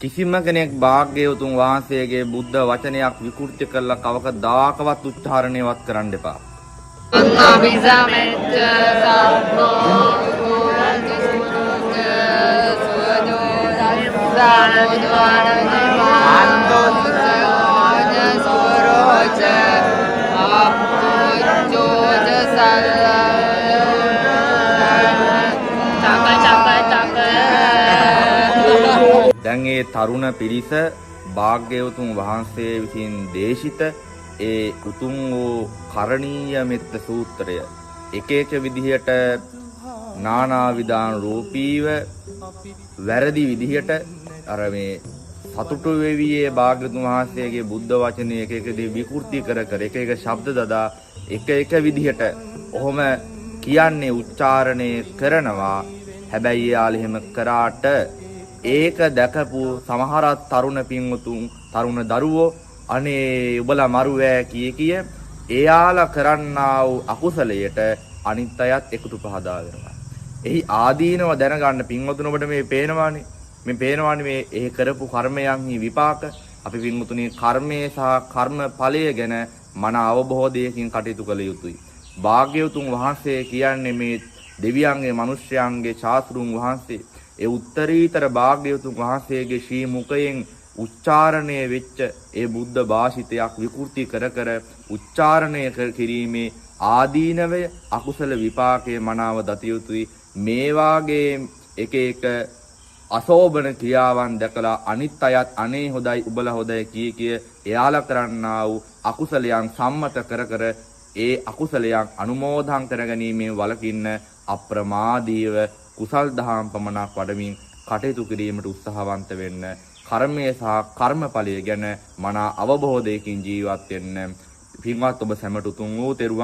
කිසිම කෙනෙක් භාග්‍යවතුන් වහන්සේගේ බුද්ධ වචනයක් විකෘති කරලා කවකදාකවත් උච්චාරණයවත් කරන්න එපා. අභිසමෙච්ච සම්මෝ සුරජ සුරජ සුවදෝ ධම්සානද්වාරණ මාන්තෝසයෝජ සුරෝච අප්පුච්චෝජ සල්ල දැන් ඒ තරුණ පිරිස භාග්‍යවතුන් වහන්සේ විසින් දේශිත ඒ උතුම් වූ කරණීය මෙත්ත සූත්‍රය එක එක විදිහට නානාවිධාන රූපීව වැරදි විදිහට අර මේ සතුටු වෙවියේ භාග්‍යවතුන් වහන්සේගේ බුද්ධ වචනේ එක එක දේ විකෘති කර කර එක එක ශබ්ද දදා එක එක විදිහට ඔහොම කියන්නේ උච්චාරණය කරනවා. හැබැයි යාළ එහෙම කරාට ඒක දැකපු සමහරත් තරුණ පින්වතුන් තරුණ දරුවෝ අනේ උඹලා මරුවෑ කිය එයාලා කරන්නා වූ අකුසලයට අනිත් අයත් එකතු පහදා වෙනවා. එහි ආදීනව දැනගන්න පින්වතුන් ඔබට මේ පේනවානේ. මේ පේනවානේ මේ ඒ කරපු කර්මයන්හි විපාක. අපි පින්වතුනි කර්මයේ සහ කර්ම ඵලය ගැන මන අවබෝධයකින් කටයුතු කළ යුතුයි. භාග්‍යවතුන් වහන්සේ කියන්නේ මේ දෙවියන්ගේ මිනිස්යන්ගේ ශාස්ත්‍රුන් වහන්සේ ඒ උත්තරීතර භාග්‍යවතුන් වහන්සේගේ ශ්‍රී මුඛයෙන් උච්චාරණය වෙච්ච ඒ බුද්ධ භාෂිතයක් විකෘති කර කර උච්චාරණය කිරීමේ ආදීනවය අකුසල විපාකයේ මනාව දත යුතුයි. මේ වාගේ එක එක අසෝබන ක්‍රියාවන් දැකලා අනිත් අයත් අනේ හොදයි උබලා හොදයි කිය එයාලා කරන්නා වූ අකුසලයන් සම්මත කර කර ඒ අකුසලයන් අනුමෝදන් කරගැනීමෙන් වළකින්න අප්‍රමාදීව කුසල් දහම් පමණක් වඩමින් කටයුතු කිරීමට උත්සාහවන්ත වෙන්න. කර්මය සහ කර්මඵලය ගැන මනා අවබෝධයකින් ජීවත් වෙන්න. පින්වත් ඔබ සැමට උතුම් වූ තෙරුවන්